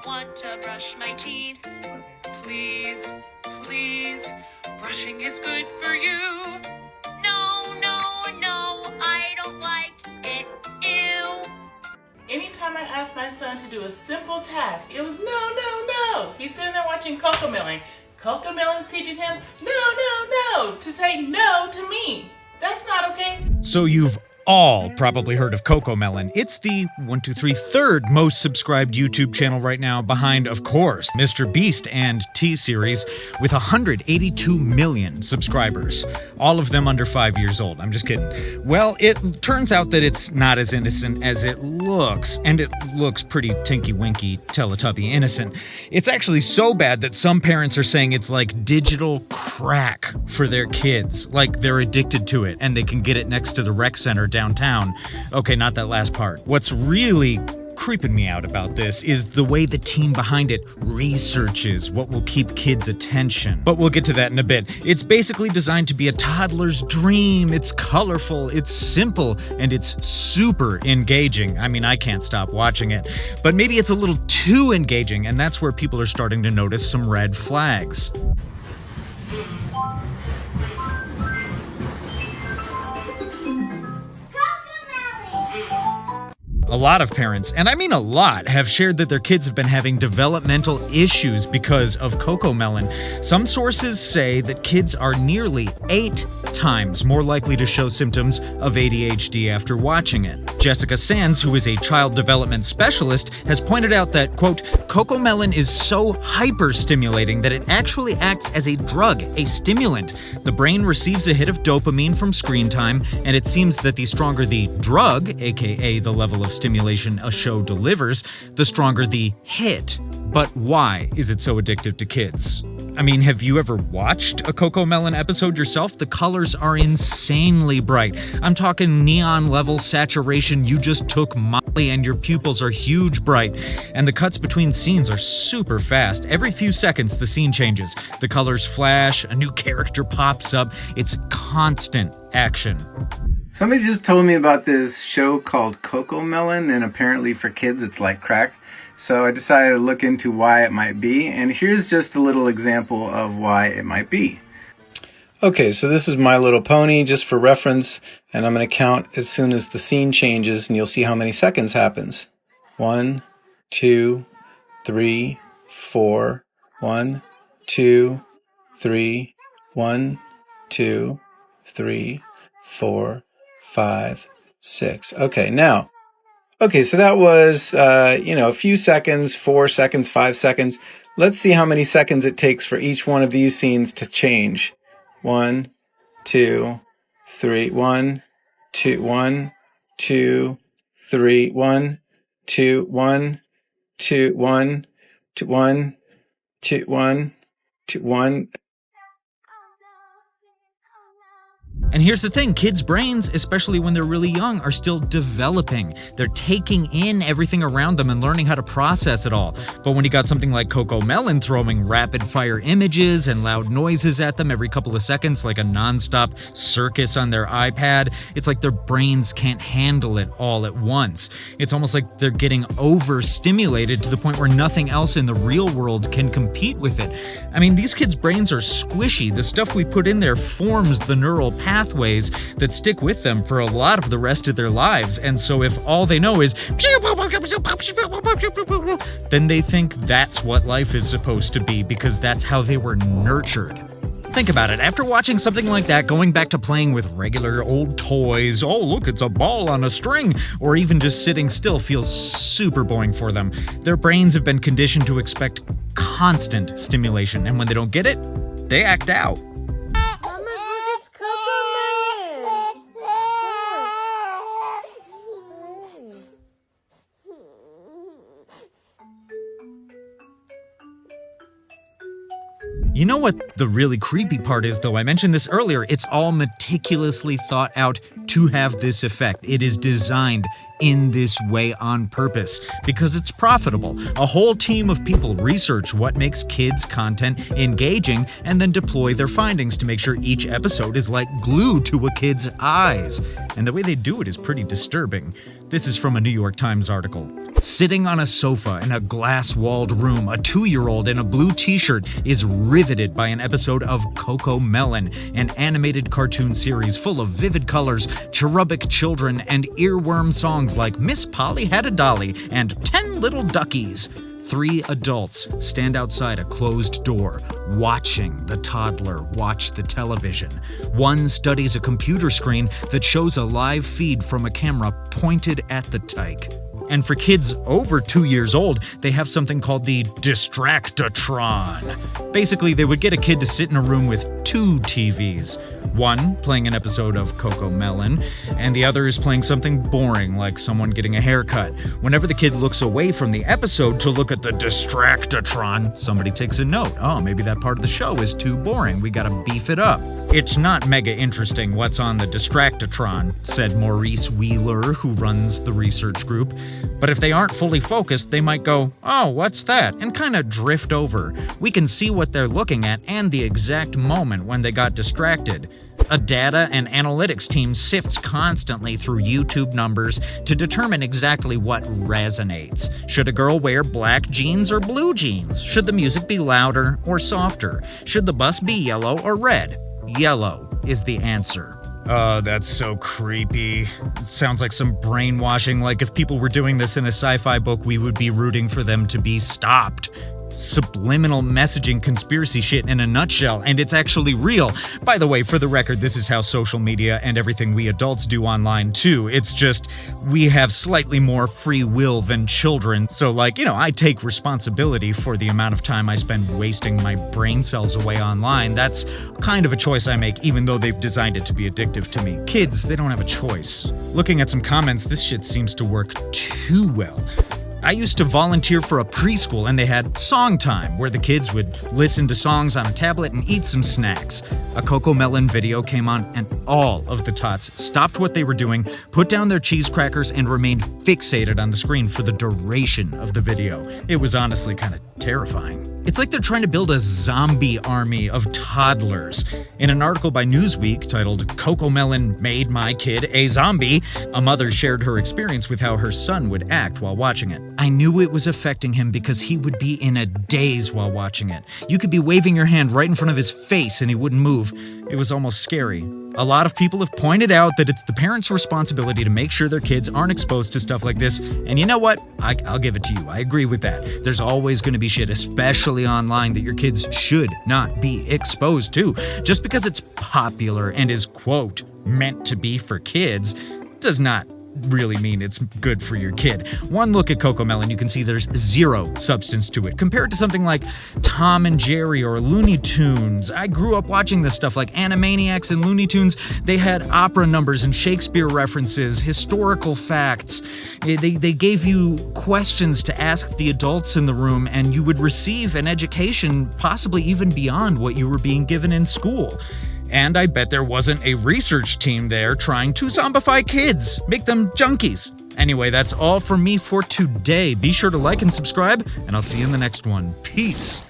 want to brush my teeth. Please, please, brushing is good for you. No, no, no, I don't like it. Ew. Anytime I asked my son to do a simple task, it was no, no, no. He's sitting there watching Cocomelon. Cocomelon's teaching him no, no, no, to say no to me. That's not okay. So you've all probably heard of Cocomelon. It's the third most subscribed YouTube channel right now, behind, of course, Mr. Beast and T-Series, with 182 million subscribers. All of them under 5 years old. I'm just kidding. Well, it turns out that it's not as innocent as it looks, and it looks pretty tinky-winky, Teletubby innocent. It's actually so bad that some parents are saying it's like digital crack for their kids. Like they're addicted to it, and they can get it next to the rec center downtown. Okay, not that last part. What's really creeping me out about this is the way the team behind it researches what will keep kids' attention. But we'll get to that in a bit. It's basically designed to be a toddler's dream. It's colorful, it's simple, and it's super engaging. I mean, I can't stop watching it. But maybe it's a little too engaging, and that's where people are starting to notice some red flags. A lot of parents, and I mean a lot, have shared that their kids have been having developmental issues because of Cocomelon. Some sources say that kids are nearly 8 times more likely to show symptoms of ADHD after watching it. Jessica Sands, who is a child development specialist, has pointed out that, quote, Cocomelon is so hyper-stimulating that it actually acts as a drug, a stimulant. The brain receives a hit of dopamine from screen time, and it seems that the stronger the drug, aka the level of stimulation a show delivers, the stronger the hit. But why is it so addictive to kids? I mean, have you ever watched a Cocomelon episode yourself? The colors are insanely bright. I'm talking neon level saturation. You just took Molly and your pupils are huge bright. And the cuts between scenes are super fast. Every few seconds the scene changes. The colors flash, a new character pops up. It's constant action. Somebody just told me about this show called Cocomelon, and apparently for kids it's like crack. So I decided to look into why it might be, and here's just a little example of why it might be. Okay, so this is My Little Pony, just for reference, and I'm going to count as soon as the scene changes, and you'll see how many seconds happens. 1, 2, 3, 4, 1, 2, 3, 1, 2, 3, 4, 5, 6. Okay, now, so that was, a few seconds, 4 seconds, 5 seconds. Let's see how many seconds it takes for each one of these scenes to change. 1, 2, 3, 1, 2, 1, 2, 3, 1, 2, 1, 2, 1, 2, 1, 2, 1, 2, 1. And here's the thing, kids' brains, especially when they're really young, are still developing. They're taking in everything around them and learning how to process it all. But when you got something like Cocomelon throwing rapid-fire images and loud noises at them every couple of seconds, like a non-stop circus on their iPad, it's like their brains can't handle it all at once. It's almost like they're getting overstimulated to the point where nothing else in the real world can compete with it. I mean, these kids' brains are squishy. The stuff we put in there forms the neural pathways that stick with them for a lot of the rest of their lives. And so if all they know is then they think that's what life is supposed to be because that's how they were nurtured. Think about it. After watching something like that, going back to playing with regular old toys, oh look, it's a ball on a string, or even just sitting still feels super boring for them. Their brains have been conditioned to expect constant stimulation, and when they don't get it, they act out. You know what the really creepy part is, though? I mentioned this earlier. It's all meticulously thought out to have this effect. It is designed in this way on purpose because it's profitable. A whole team of people research what makes kids' content engaging and then deploy their findings to make sure each episode is like glue to a kid's eyes. And the way they do it is pretty disturbing. This is from a New York Times article. Sitting on a sofa in a glass-walled room, a 2-year-old in a blue t-shirt is riveted by an episode of Cocomelon, an animated cartoon series full of vivid colors, cherubic children, and earworm songs like Miss Polly Had a Dolly and 10 Little Duckies. 3 adults stand outside a closed door, watching the toddler watch the television. One studies a computer screen that shows a live feed from a camera pointed at the tyke. And for kids over 2 years old, they have something called the Distractatron. Basically, they would get a kid to sit in a room with 2 TVs. One playing an episode of Cocomelon, and the other is playing something boring, like someone getting a haircut. Whenever the kid looks away from the episode to look at the Distractatron, somebody takes a note. Oh, maybe that part of the show is too boring. We gotta beef it up. It's not mega interesting what's on the Distractatron, said Maurice Wheeler, who runs the research group. But if they aren't fully focused, they might go, oh, what's that? And kind of drift over. We can see what they're looking at and the exact moment when they got distracted. A data and analytics team sifts constantly through YouTube numbers to determine exactly what resonates. Should a girl wear black jeans or blue jeans? Should the music be louder or softer? Should the bus be yellow or red? Yellow is the answer. Oh, that's so creepy. Sounds like some brainwashing, like if people were doing this in a sci-fi book, we would be rooting for them to be stopped. Subliminal messaging conspiracy shit in a nutshell, and it's actually real. By the way, for the record, this is how social media and everything we adults do online too. It's just, we have slightly more free will than children, so I take responsibility for the amount of time I spend wasting my brain cells away online. That's kind of a choice I make, even though they've designed it to be addictive to me. Kids, they don't have a choice. Looking at some comments, this shit seems to work too well. I used to volunteer for a preschool, and they had song time, where the kids would listen to songs on a tablet and eat some snacks. A Cocomelon video came on, and all of the tots stopped what they were doing, put down their cheese crackers, and remained fixated on the screen for the duration of the video. It was honestly kind of terrifying. It's like they're trying to build a zombie army of toddlers. In an article by Newsweek titled "Cocomelon Made My Kid a Zombie," a mother shared her experience with how her son would act while watching it. I knew it was affecting him because he would be in a daze while watching it. You could be waving your hand right in front of his face and he wouldn't move. It was almost scary. A lot of people have pointed out that it's the parents' responsibility to make sure their kids aren't exposed to stuff like this, and you know what? I'll give it to you. I agree with that. There's always going to be shit, especially online, that your kids should not be exposed to. Just because it's popular and is, quote, meant to be for kids, does not really mean it's good for your kid. One look at Cocomelon, you can see there's zero substance to it, compared to something like Tom and Jerry or Looney Tunes. I grew up watching this stuff like Animaniacs and Looney Tunes. They had opera numbers and Shakespeare references, historical facts. They gave you questions to ask the adults in the room, and you would receive an education possibly even beyond what you were being given in school. And I bet there wasn't a research team there trying to zombify kids, make them junkies. Anyway, that's all from me for today. Be sure to like and subscribe, and I'll see you in the next one. Peace.